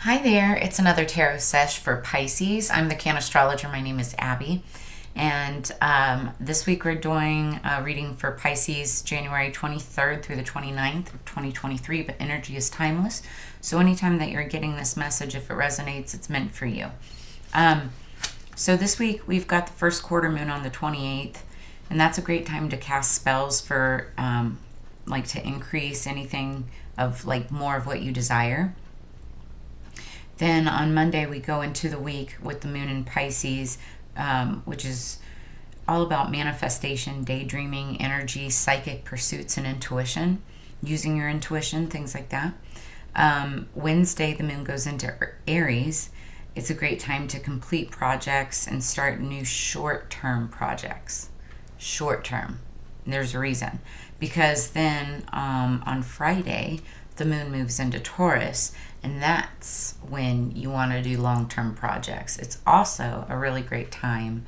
Hi there, it's another tarot sesh for Pisces. I'm the Cannastrologer. My name is Abby. And this week we're doing a reading for Pisces January 23rd through the 29th of 2023, but energy is timeless. So anytime that you're getting this message, if it resonates, it's meant for you. So this week we've got the first quarter moon on the 28th, and that's a great time to cast spells for like to increase anything of like more of what you desire. Then on Monday, we go into the week with the moon in Pisces, which is all about manifestation, daydreaming, energy, psychic pursuits, and intuition, using your intuition, things like that. Wednesday, the moon goes into Aries. It's a great time to complete projects and start new short-term projects. Short-term. There's a reason. Because then on Friday, the moon moves into Taurus, and that's when you want to do long-term projects. It's also a really great time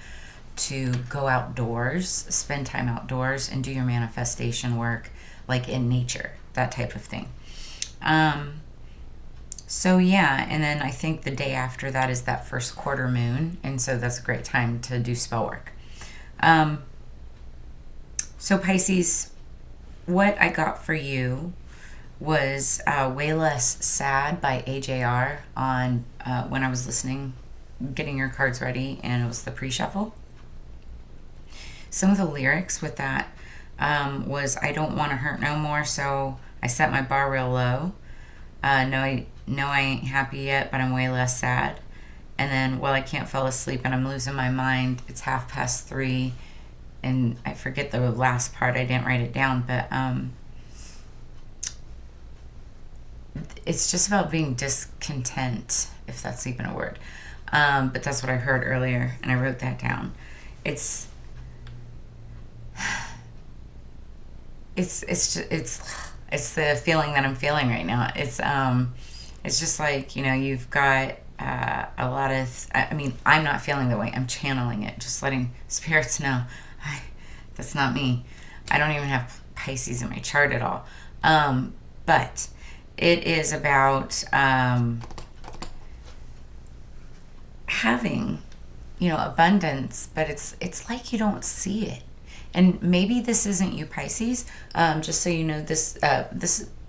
to go outdoors, spend time outdoors, and do your manifestation work, like in nature, that type of thing. So yeah, and then I think the day after that is that first quarter moon, and so that's a great time to do spell work. So Pisces, what I got for you was Way Less Sad by AJR on when I was listening, getting your cards ready, and it was the pre-shuffle. Some of the lyrics with that was, I don't want to hurt no more, so I set my bar real low. No, I ain't happy yet, but I'm way less sad. And then, well, I can't fall asleep and I'm losing my mind. It's 3:30, and I forget the last part. I didn't write it down, but it's just about being discontent, if that's even a word. But that's what I heard earlier, and I wrote that down. It's the feeling that I'm feeling right now. It's just like, you've got a lot of. I mean, I'm not feeling the way. I'm channeling it, just letting spirits know, that's not me. I don't even have Pisces in my chart at all. But it is about having, abundance, but it's like you don't see it. And maybe this isn't you, Pisces. Just so you know, this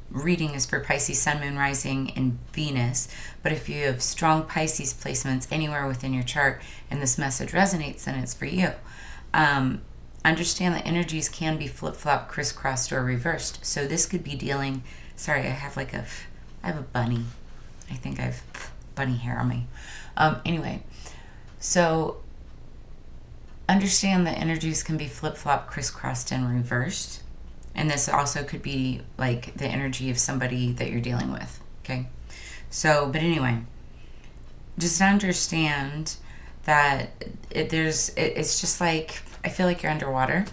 reading is for Pisces, Sun, Moon, Rising, and Venus. But if you have strong Pisces placements anywhere within your chart and this message resonates, then it's for you. Understand that energies can be flip-flop, crisscrossed, or reversed. So this could be dealing. Sorry, I have a bunny. I think I have bunny hair on me. Anyway, so understand that energies can be flip-flop, crisscrossed, and reversed. And this also could be like the energy of somebody that you're dealing with, okay? So, but anyway, just understand that it's just like, I feel like you're underwater.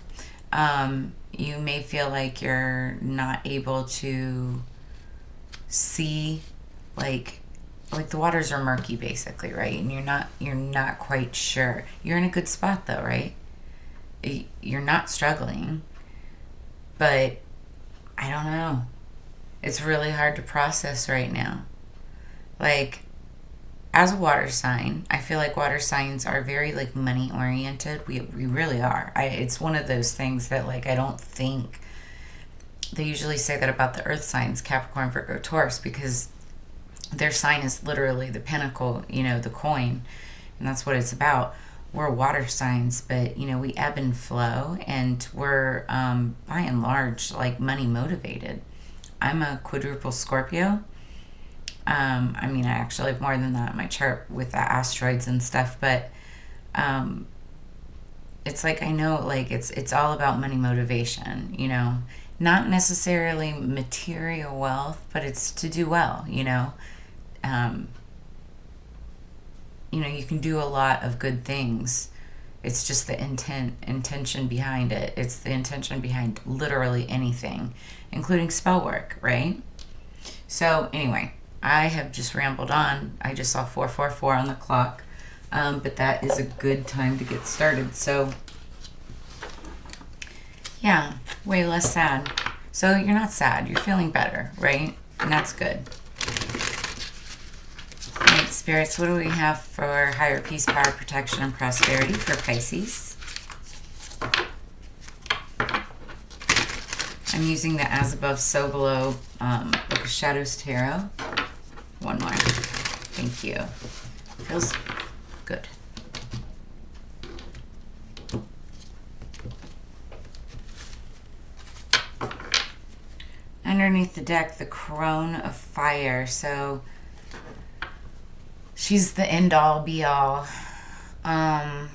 You may feel like you're not able to see, like the waters are murky, basically, right? And you're not quite sure. You're in a good spot though, right? You're not struggling, but I don't know. It's really hard to process right now. Like, as a water sign, I feel like water signs are very like money oriented. We really are. It's one of those things that like I don't think they usually say that about the earth signs, Capricorn, Virgo, Taurus, because their sign is literally the pinnacle, the coin, and that's what it's about. We're water signs, but we ebb and flow, and we're by and large like money motivated. I'm a quadruple Scorpio. I mean, I actually have more than that in my chart with the asteroids and stuff, but it's like I know, like it's all about money motivation, not necessarily material wealth, but it's to do well, you can do a lot of good things. It's just the intention behind it. It's the intention behind literally anything, including spell work, right? So anyway, I have just rambled on. I just saw 4:44 on the clock, but that is a good time to get started. So yeah, way less sad. So you're not sad. You're feeling better, right? And that's good. spirits, what do we have for higher peace, power, protection, and prosperity for Pisces? I'm using the As Above, So Below Book of Shadows Tarot. One more. Thank you. Feels good. Underneath the deck, the Crone of Fire. So she's the end-all, be-all. I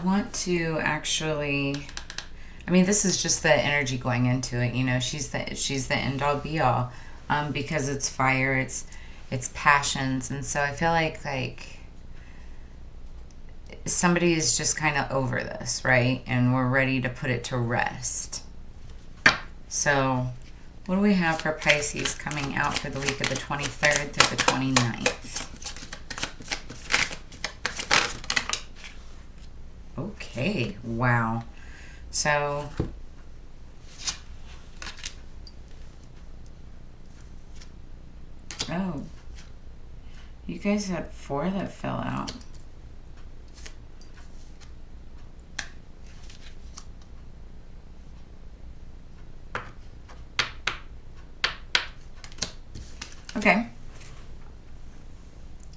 want to actually... I mean, this is just the energy going into it, you know. She's the end-all, be-all, because it's fire, it's passions, and so I feel like somebody is just kind of over this, right? And we're ready to put it to rest. So, what do we have for Pisces coming out for the week of the 23rd through the 29th? Okay, wow. So, oh, you guys had 4 that fell out. Okay.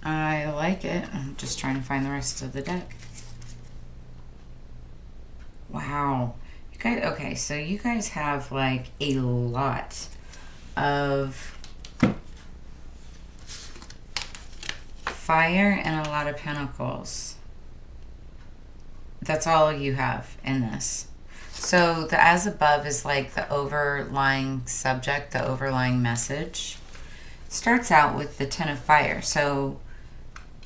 I like it. I'm just trying to find the rest of the deck. Wow. You guys, okay, so you guys have like a lot of fire and a lot of pentacles. That's all you have in this. So the As Above is like the overlying subject, the overlying message. It starts out with the Ten of Fire. So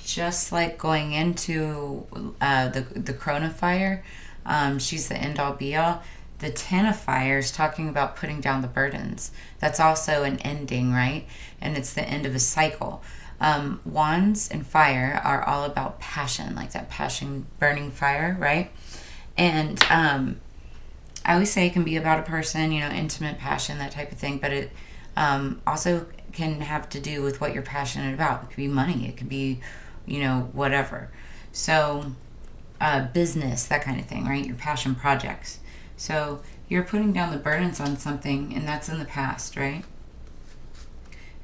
just like going into the Crone of Fire, she's the end-all, be-all. The Ten of Fire is talking about putting down the burdens. That's also an ending, right? And it's the end of a cycle. Wands and fire are all about passion, like that passion, burning fire, right? And I always say it can be about a person, you know, intimate passion, that type of thing, but it also can have to do with what you're passionate about. It could be money, it could be, you know, whatever. So business, that kind of thing, right? Your passion projects. So you're putting down the burdens on something, and that's in the past, right?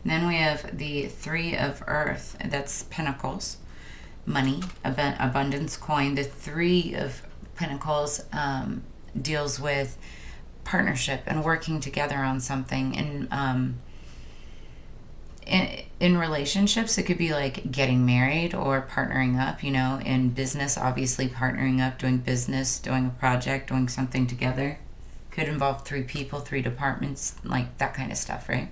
And then we have the Three of Earth. That's Pentacles, money, abundance, coin. The Three of Pentacles deals with partnership and working together on something. And in relationships, it could be like getting married or partnering up, you know. In business, obviously partnering up, doing business, doing a project, doing something together. Could involve 3 people, 3 departments, like that kind of stuff, right?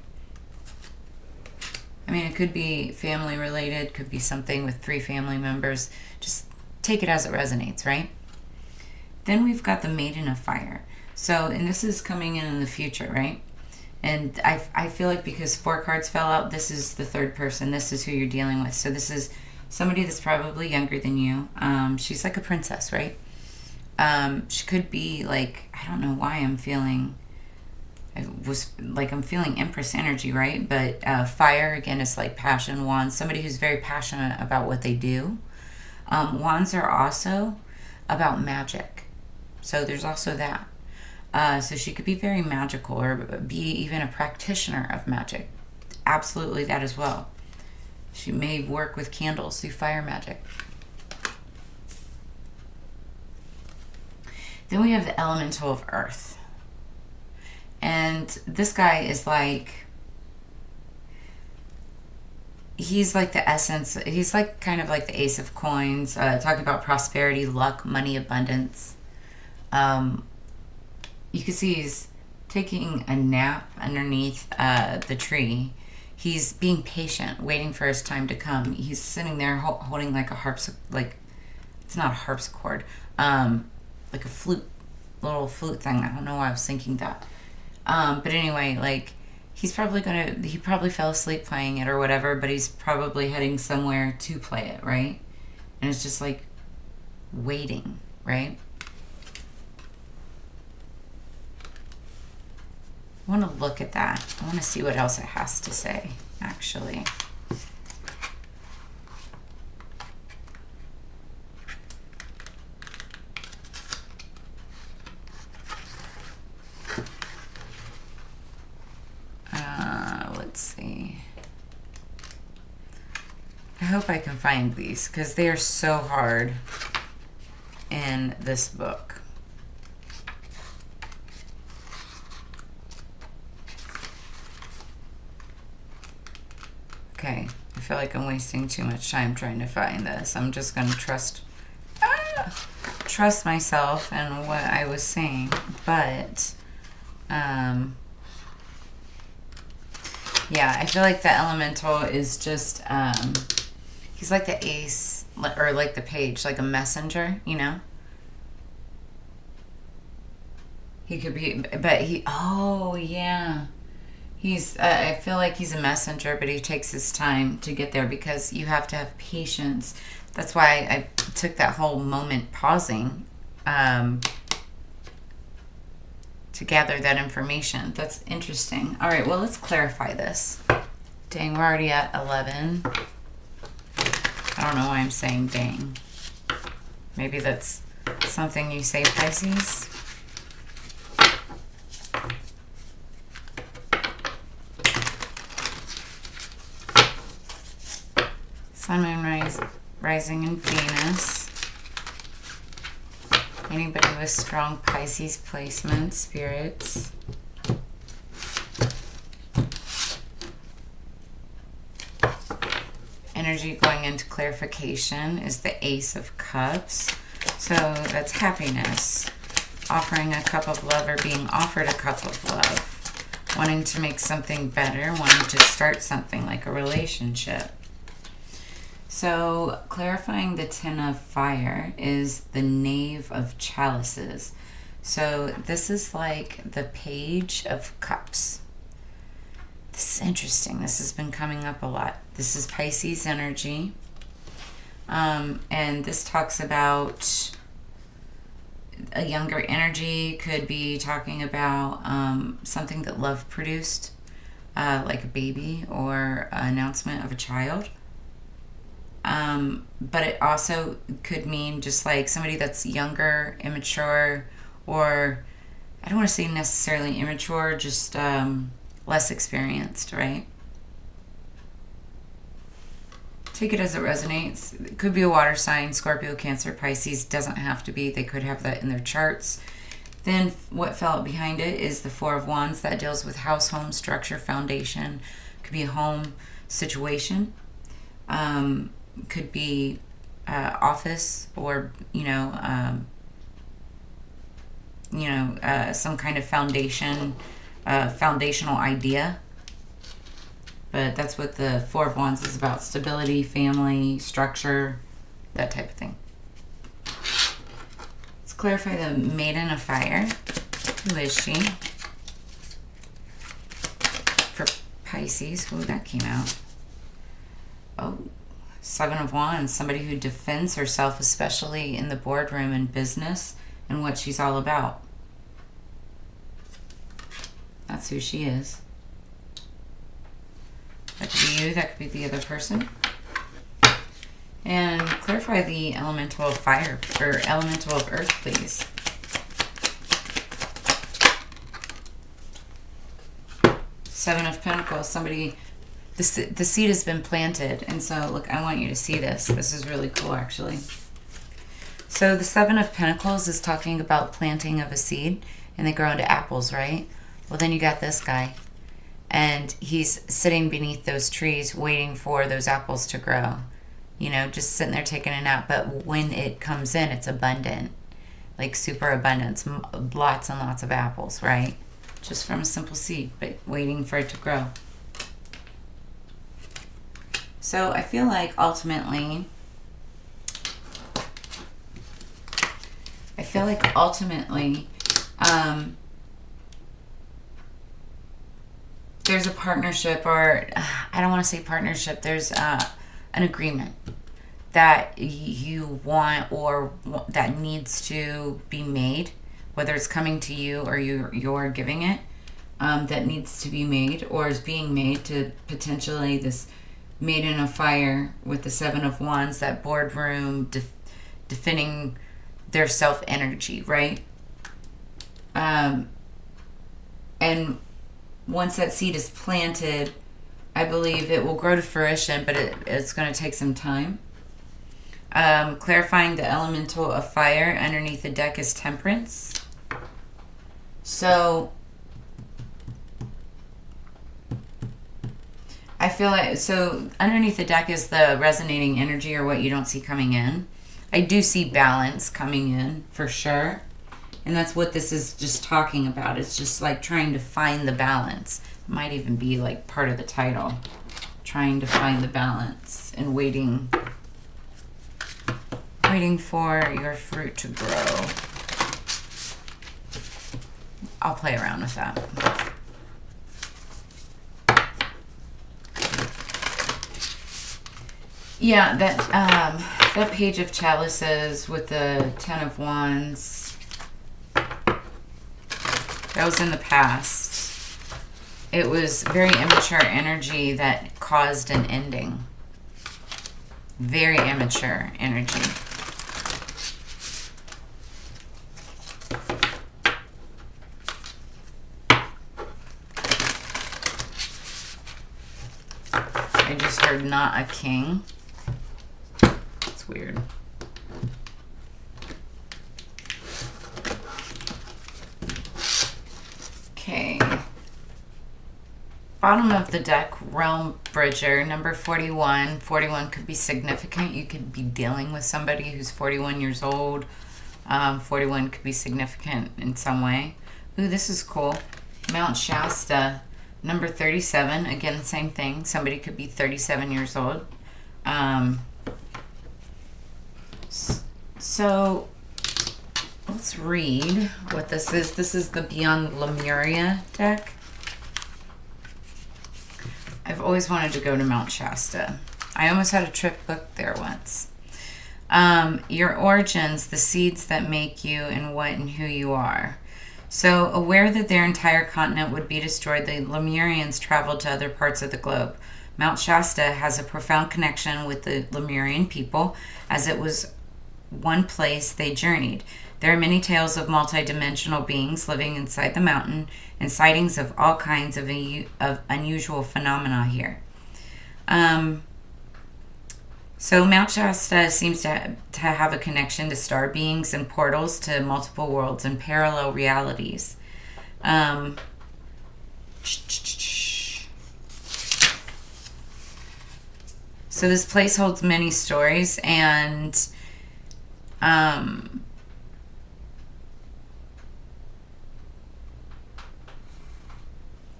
I mean, it could be family related, could be something with 3 family members. Just take it as it resonates, right? Then we've got the Maiden of Fire. So, and this is coming in the future, right? And I feel like because 4 cards fell out, this is the third person. This is who you're dealing with. So this is somebody that's probably younger than you. She's like a princess, right? She could be like, I don't know why I'm feeling... I'm feeling Empress energy, right? But fire, again, is like passion. Wands, somebody who's very passionate about what they do. Wands are also about magic. So there's also that. So she could be very magical or be even a practitioner of magic. Absolutely that as well. She may work with candles, do fire magic. Then we have the Elemental of Earth. And this guy is like, he's like the essence, he's like kind of like the Ace of Coins, talking about prosperity, luck, money, abundance. You can see he's taking a nap underneath the tree. He's being patient, waiting for his time to come. He's sitting there holding like a like, it's not a harpsichord, like a flute, little flute thing. I don't know why I was thinking that. But anyway, like, he probably fell asleep playing it or whatever, but he's probably heading somewhere to play it, right? And it's just like waiting, right? I want to look at that. I want to see what else it has to say, actually. Let's see. I hope I can find these because they are so hard in this book. Okay, I feel like I'm wasting too much time trying to find this. I'm just going to trust myself and what I was saying. But, yeah, I feel like the elemental is just, he's like the ace, or like the page, like a messenger, you know? He could be, but oh, yeah. He's, I feel like he's a messenger, but he takes his time to get there because you have to have patience. That's why I took that whole moment pausing to gather that information. That's interesting. All right, well, let's clarify this. Dang, we're already at 11. I don't know why I'm saying dang. Maybe that's something you say, Pisces. Sun, Moon, Rising, and Venus. Anybody with strong Pisces placement, spirits. Energy going into clarification is the Ace of Cups. So that's happiness. Offering a cup of love or being offered a cup of love. Wanting to make something better. Wanting to start something like a relationship. So clarifying the Ten of Fire is the Knave of Chalices. So this is like the Page of Cups. This is interesting. This has been coming up a lot. This is Pisces energy. And this talks about a younger energy. Could be talking about something that love produced, like a baby or an announcement of a child. But it also could mean just like somebody that's younger, immature, or I don't want to say necessarily immature, just less experienced, right? Take it as it resonates. It could be a water sign, Scorpio, Cancer, Pisces. Doesn't have to be. They could have that in their charts. Then what fell out behind it is the Four of Wands. That deals with house, home, structure, foundation. Could be a home situation. Could be office or, some kind of foundational idea. But that's what the Four of Wands is about. Stability, family, structure, that type of thing. Let's clarify the Maiden of Fire. Who is she? For Pisces. Ooh, that came out. Oh, Seven of Wands. Somebody who defends herself, especially in the boardroom and business, and what she's all about. That's who she is. That could be you, that could be the other person. And clarify the elemental of fire, or elemental of earth, please. Seven of Pentacles, somebody, the seed has been planted. And so, look, I want you to see this. This is really cool, actually. So the Seven of Pentacles is talking about planting of a seed, and they grow into apples, right? Well, then you got this guy. And he's sitting beneath those trees waiting for those apples to grow. You know, just sitting there taking a nap. But when it comes in, it's abundant. Like super abundance. Lots and lots of apples, right? Just from a simple seed, but waiting for it to grow. So I feel like ultimately... there's a partnership, or I don't want to say partnership, there's an agreement that you want or that needs to be made, whether it's coming to you or you're giving it. that needs to be made or is being made to potentially this maiden of fire with the Seven of Wands, that boardroom, defending their self energy, right? And once that seed is planted, I believe it will grow to fruition, but it's going to take some time. Clarifying the elemental of fire underneath the deck is Temperance. So I feel like, so underneath the deck is the resonating energy, or what you don't see coming in. I do see balance coming in for sure. And that's what this is just talking about. It's just like trying to find the balance. It might even be like part of the title. Trying to find the balance and waiting for your fruit to grow. I'll play around with that. Yeah, that page of chalices with the Ten of Wands, that was in the past. It was very immature energy that caused an ending. Very immature energy. I just heard not a king. It's weird. Okay. Bottom of the deck, Realm Bridger, number 41. 41 could be significant. You could be dealing with somebody who's 41 years old. 41 could be significant in some way. Ooh, this is cool. Mount Shasta, number 37. Again, same thing. Somebody could be 37 years old. So let's read what this is. This is the Beyond Lemuria deck. I've always wanted to go to Mount Shasta. I almost had a trip booked there once. Your origins, the seeds that make you and what and who you are. So, aware that their entire continent would be destroyed, the Lemurians traveled to other parts of the globe. Mount Shasta has a profound connection with the Lemurian people, as it was one place they journeyed. There are many tales of multidimensional beings living inside the mountain and sightings of all kinds of unusual phenomena here. So Mount Shasta seems to have a connection to star beings and portals to multiple worlds and parallel realities. So this place holds many stories, and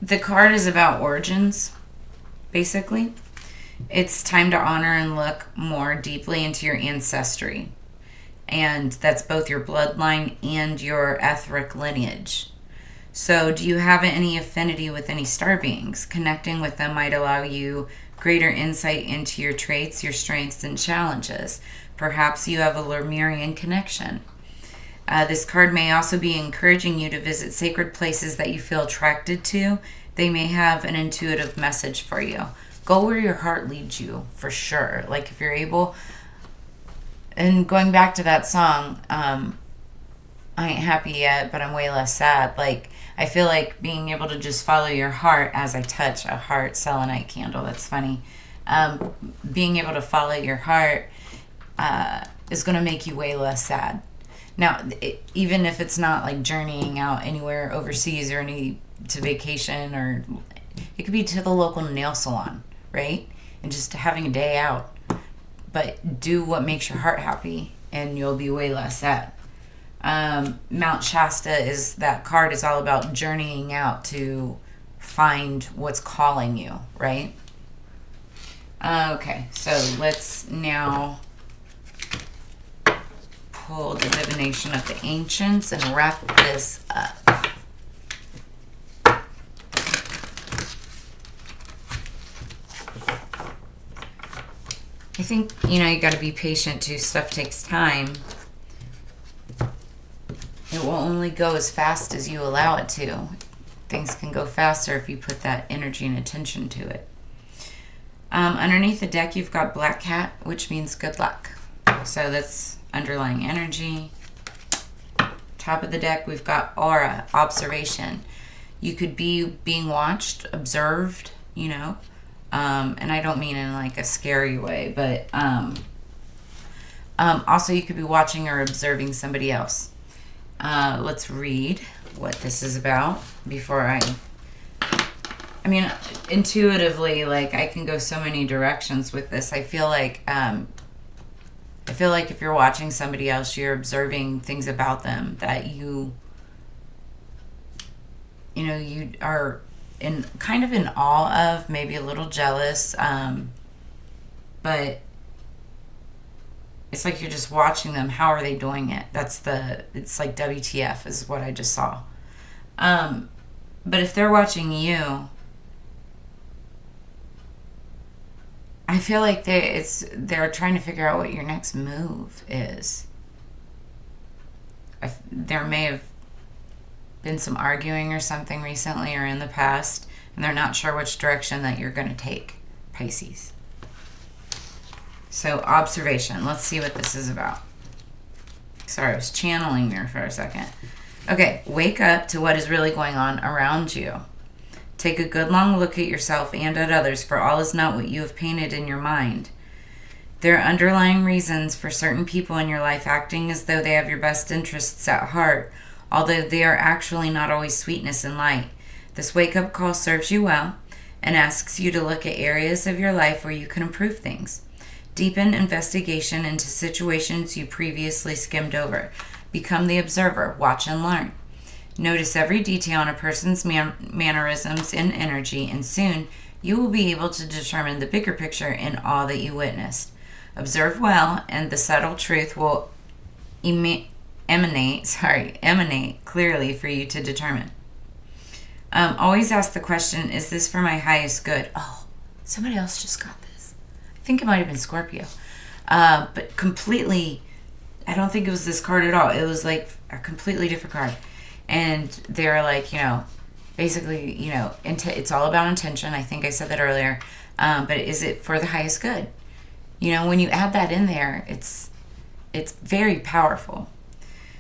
the card is about origins, basically. It's time to honor and look more deeply into your ancestry. And that's both your bloodline and your ethnic lineage. So do you have any affinity with any star beings? Connecting with them might allow you greater insight into your traits, your strengths, and challenges. Perhaps you have a Lemurian connection. This card may also be encouraging you to visit sacred places that you feel attracted to. They may have an intuitive message for you. Go where your heart leads you, for sure. Like, if you're able. And going back to that song, I ain't happy yet, but I'm way less sad. Like, I feel like being able to just follow your heart as I touch a heart selenite candle. That's funny. Being able to follow your heart is going to make you way less sad. Now, even if it's not like journeying out anywhere overseas or to vacation, or it could be to the local nail salon, right? And just having a day out. But do what makes your heart happy, and you'll be way less sad. Mount Shasta that card is all about journeying out to find what's calling you, right? Okay, so let's now pull the divination of the ancients and wrap this up. I think, you got to be patient too. Stuff takes time. It will only go as fast as you allow it to. things can go faster if you put that energy and attention to it. Underneath the deck, you've got Black Cat, which means good luck. So that's underlying energy. Top of the deck, we've got Aura, observation. You could be being watched, observed, you know. And I don't mean in like a scary way, but also you could be watching or observing somebody else. Let's read what this is about before I mean, intuitively, like, I can go so many directions with this. I feel like if you're watching somebody else, you're observing things about them that you are kind of in awe of, maybe a little jealous, but it's like you're just watching them. How are they doing it? It's like WTF is what I just saw. But if they're watching you, I feel like they're trying to figure out what your next move is. There may have been some arguing or something recently or in the past, and they're not sure which direction that you're going to take, Pisces. So, observation. Let's see what this is about. Sorry, I was channeling there for a second. Okay, wake up to what is really going on around you. Take a good long look at yourself and at others, for all is not what you have painted in your mind. There are underlying reasons for certain people in your life acting as though they have your best interests at heart, although they are actually not always sweetness and light. This wake-up call serves you well and asks you to look at areas of your life where you can improve things. Deepen investigation into situations you previously skimmed over. Become the observer. Watch and learn. Notice every detail in a person's mannerisms and energy, and soon you will be able to determine the bigger picture in all that you witnessed. Observe well, and the subtle truth will emanate clearly for you to determine. Always ask the question, is this for my highest good? Oh, somebody else just got this. I think it might have been Scorpio. But completely, I don't think it was this card at all. It was like a completely different card. And they're like, basically, it's all about intention. I think I said that earlier. But is it for the highest good? When you add that in there, it's very powerful.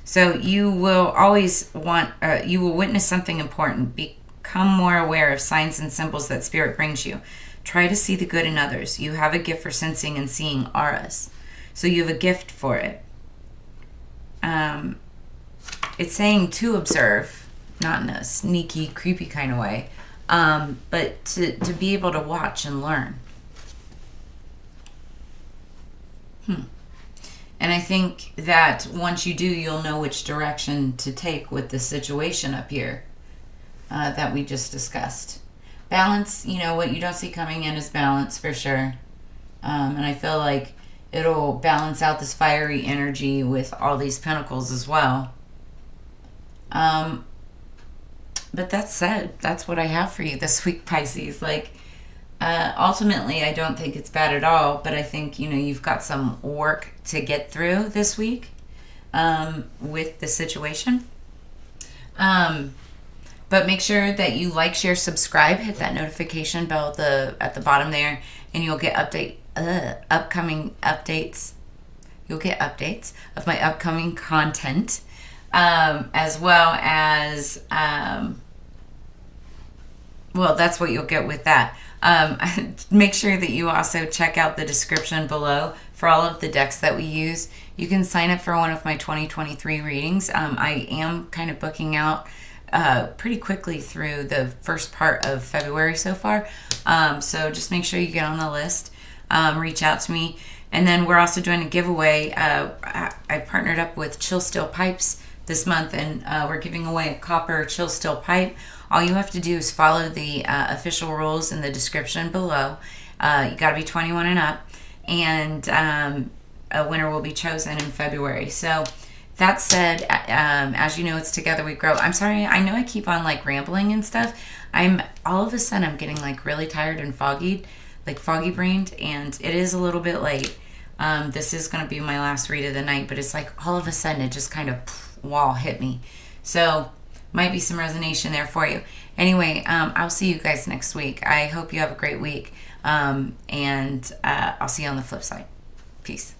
So you will always you will witness something important. Become more aware of signs and symbols that Spirit brings you. Try to see the good in others. You have a gift for sensing and seeing auras. So you have a gift for it. It's saying to observe, not in a sneaky, creepy kind of way, but to be able to watch and learn. And I think that once you do, you'll know which direction to take with the situation up here that we just discussed. Balance, what you don't see coming in is balance for sure. And I feel like it'll balance out this fiery energy with all these pentacles as well. But that said, that's what I have for you this week, Pisces. Ultimately, I don't think it's bad at all, but I think, you've got some work to get through this week, with the situation. But make sure that you like, share, subscribe, hit that notification bell at the bottom there, and you'll get upcoming updates. You'll get updates of my upcoming content, as well as, that's what you'll get with that. Make sure that you also check out the description below for all of the decks that we use. You can sign up for one of my 2023 readings. I am kind of booking out pretty quickly through the first part of February so far. So just make sure you get on the list. Reach out to me. And then we're also doing a giveaway. I partnered up with Chill Still Pipes this month, and we're giving away a copper Chill Still pipe. All you have to do is follow the official rules in the description below. You got to be 21 and up, and a winner will be chosen in February. So that said, as you know, it's Together We Grow. I'm sorry, I know I keep on rambling and stuff. All of a sudden I'm getting really tired and foggy brained, and it is a little bit late. This is going to be my last read of the night, but it's all of a sudden it just kind of wall hit me. So might be some resonation there for you. Anyway, I'll see you guys next week. I hope you have a great week. And I'll see you on the flip side. Peace.